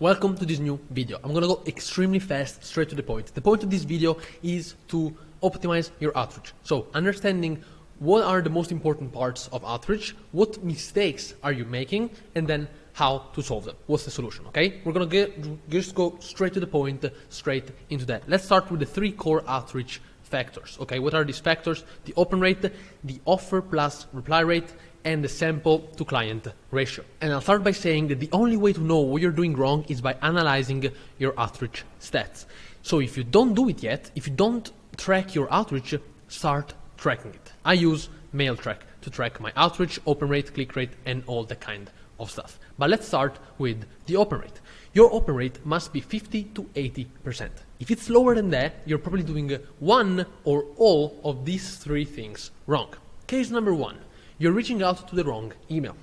Welcome to this new video. I'm gonna go extremely fast, straight to the point. The point of this video is to optimize your outreach. So understanding what are the most important parts of outreach, what mistakes are you making, and then how to solve them. What's the solution, okay? We're gonna just go straight to the point, straight into that. Let's start with the three core outreach factors, okay? What are these factors? The open rate, the offer plus reply rate, and the sample to client ratio. And I'll start by saying that the only way to know what you're doing wrong is by analyzing your outreach stats. So if you don't do it yet, if you don't track your outreach, start tracking it. I use MailTrack to track my outreach, open rate, click rate, and all that kind of stuff. But let's start with the open rate. Your open rate must be 50 to 80%. If it's lower than that, you're probably doing one or all of these three things wrong. Case number one. You're reaching out to the wrong email.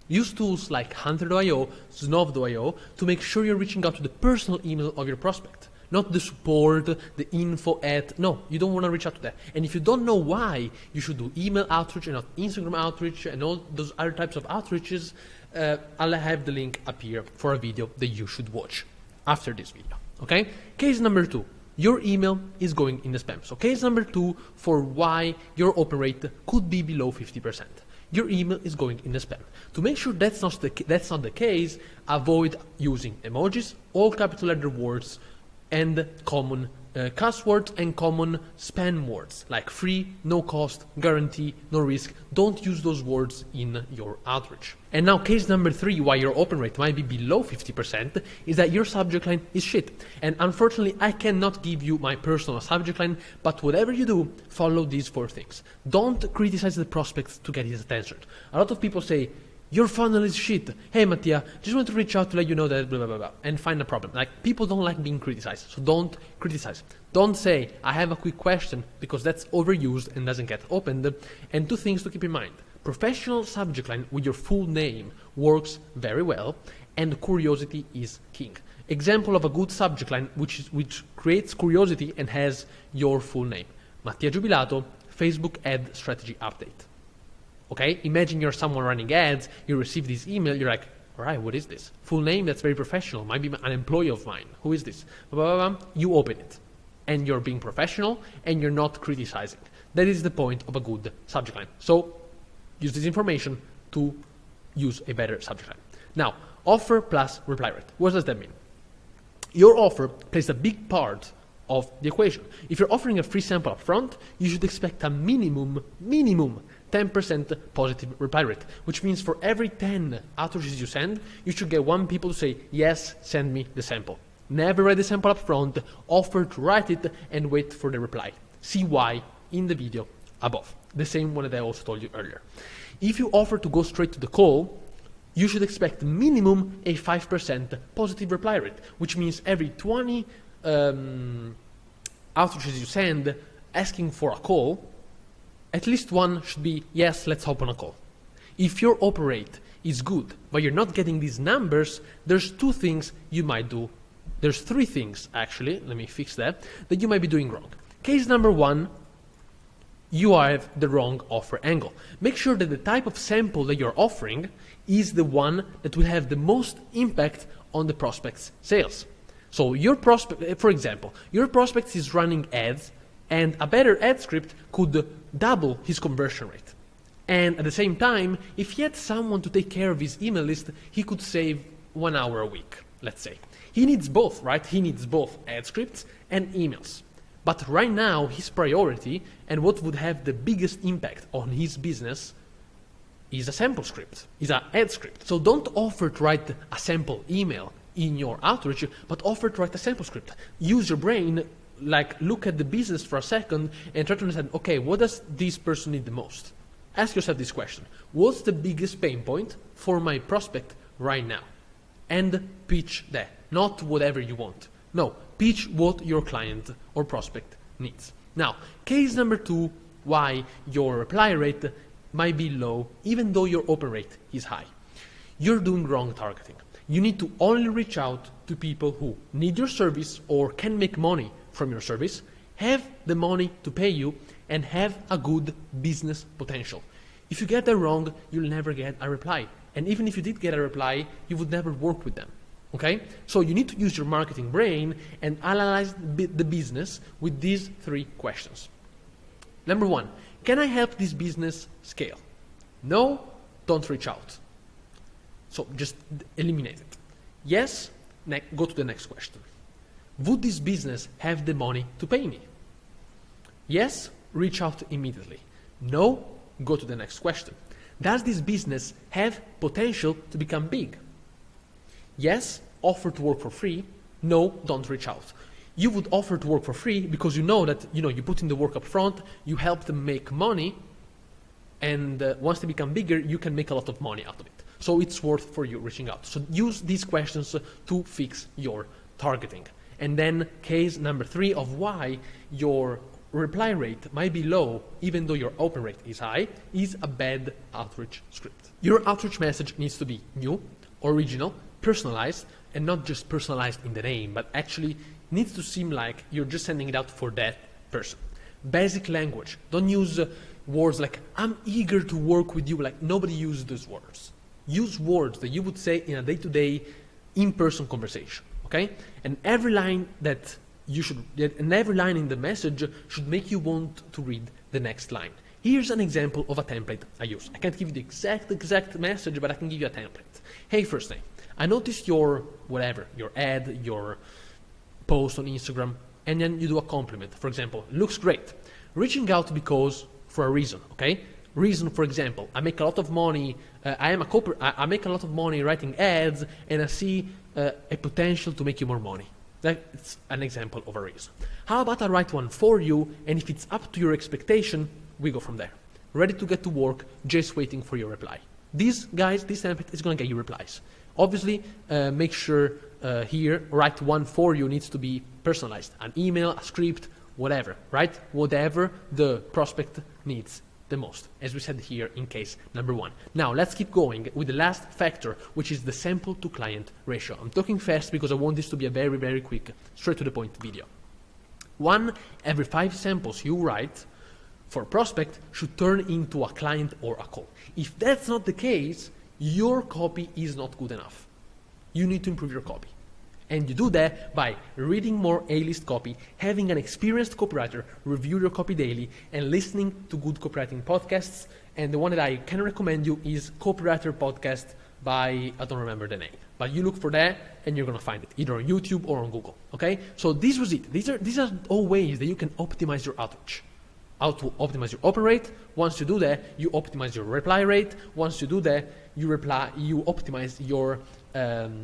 Use tools like Hunter.io, Snov.io to make sure you're reaching out to the personal email of your prospect, not the support, the info at. No, you don't want to reach out to that. And if you don't know why you should do email outreach and not Instagram outreach and all those other types of outreaches, I'll have the link up here for a video that you should watch after this video. Okay? Case number two. Your email is going in the spam. So case number two for why your open rate could be below 50%. Your email is going in the spam. To make sure that's not the case, avoid using emojis, all capital letter words, and common cuss words and common spam words like free, no cost, guarantee, no risk. Don't use those words in your outreach. And now case number three, why your open rate might be below 50%, is that your subject line is shit. And unfortunately, I cannot give you my personal subject line, but whatever you do, follow these four things. Don't criticize the prospects to get his attention. A lot of people say, your funnel is shit. Hey Mattia, just want to reach out to let you know that blah, blah, blah, blah, and find a problem. Like, people don't like being criticized, so don't criticize. Don't say, I have a quick question, because that's overused and doesn't get opened. And two things to keep in mind. Professional subject line with your full name works very well, and curiosity is king. Example of a good subject line which creates curiosity and has your full name. Mattia Giubilato, Facebook ad strategy update. Okay, imagine you're someone running ads, you receive this email, you're like, all right, what is this? Full name, that's very professional, might be an employee of mine. Who is this? Blah, blah, blah. You open it, and you're being professional, and you're not criticizing. That is the point of a good subject line. So use this information to use a better subject line. Now, offer plus reply rate. What does that mean? Your offer plays a big part of the equation. If you're offering a free sample up front, you should expect a minimum 10% positive reply rate, which means for every 10 outreaches you send, you should get one people to say, yes, send me the sample. Never write the sample up front, offer to write it and wait for the reply. See why in the video above. The same one that I also told you earlier. If you offer to go straight to the call, you should expect minimum a 5% positive reply rate, which means every 20 outreaches you send asking for a call, at least one should be, yes, let's hop on a call. If your open rate is good, but you're not getting these numbers, there's two things you might do. There's three things, actually, let me fix that you might be doing wrong. Case number one, you have the wrong offer angle. Make sure that the type of sample that you're offering is the one that will have the most impact on the prospect's sales. So your prospect, for example, your prospect is running ads, and a better ad script could double his conversion rate. And at the same time, if he had someone to take care of his email list, he could save 1 hour a week, let's say. He needs both, right? He needs both ad scripts and emails. But right now, his priority and what would have the biggest impact on his business is a sample script, is an ad script. So don't offer to write a sample email in your outreach, but offer to write a sample script. Use your brain, like look at the business for a second and try to understand, okay, what does this person need the most? Ask yourself this question. What's the biggest pain point for my prospect right now? And pitch that, not whatever you want. No, pitch what your client or prospect needs. Now, case number two, why your reply rate might be low even though your open rate is high. You're doing wrong targeting. You need to only reach out to people who need your service or can make money from your service, have the money to pay you, and have a good business potential. If you get that wrong, you'll never get a reply. And even if you did get a reply, you would never work with them. Okay? So you need to use your marketing brain and analyze the business with these 3 questions. Number 1, can I help this business scale? No, don't reach out. So just eliminate it. Yes, go to the next question. Would this business have the money to pay me? Yes, reach out immediately. No, go to the next question. Does this business have potential to become big? Yes, offer to work for free. No, don't reach out. You would offer to work for free because you know that you put in the work up front, you help them make money, and once they become bigger, you can make a lot of money out of it. So it's worth for you reaching out. So use these questions to fix your targeting. And then case number 3 of why your reply rate might be low even though your open rate is high is a bad outreach script. Your outreach message needs to be new, original, personalized, and not just personalized in the name, but actually needs to seem like you're just sending it out for that person. Basic language. Don't use words like, I'm eager to work with you. Like, nobody uses those words. Use words that you would say in a day-to-day, in-person conversation, okay? And every line every line in the message should make you want to read the next line. Here's an example of a template I use. I can't give you the exact message, but I can give you a template. Hey, first name, I noticed your ad, your post on Instagram, and then you do a compliment. For example, looks great. Reaching out because for a reason, okay? Reason, for example, I make a lot of money. I make a lot of money writing ads, and I see a potential to make you more money. That's an example of a reason. How about I write one for you, and if it's up to your expectation, we go from there. Ready to get to work, just waiting for your reply. This template is going to get you replies. Obviously, make sure here, write one for you needs to be personalized. An email, a script, whatever, right? Whatever the prospect needs the most, as we said here in case number 1. Now, let's keep going with the last factor, which is the sample to client ratio. I'm talking fast because I want this to be a very, very quick, straight to the point video. 1 every 5 samples you write for a prospect should turn into a client or a call. If that's not the case, your copy is not good enough. You need to improve your copy. And you do that by reading more A-list copy, having an experienced copywriter review your copy daily, and listening to good copywriting podcasts. And the one that I can recommend you is Copywriter Podcast by, I don't remember the name, but you look for that and you're going to find it either on YouTube or on Google. Okay? So this was it. These are all ways that you can optimize your outreach. How to optimize your open rate. Once you do that, you optimize your reply rate. Once you do that, you optimize your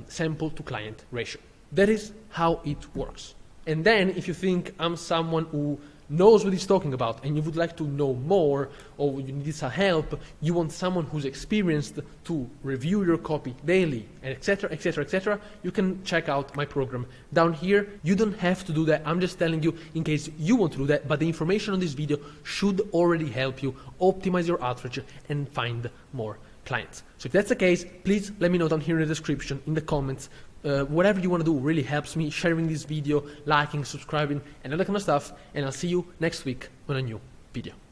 sample to client ratio. That is how it works. And then if you think I'm someone who knows what he's talking about and you would like to know more, or you need some help, you want someone who's experienced to review your copy daily, and etc., you can check out my program down here. You don't have to do that. I'm just telling you in case you want to do that, but the information on this video should already help you optimize your outreach and find more clients. So if that's the case, please let me know down here in the description, in the comments. Whatever you want to do really helps me, sharing this video, liking, subscribing, and all that kind of stuff. And I'll see you next week on a new video.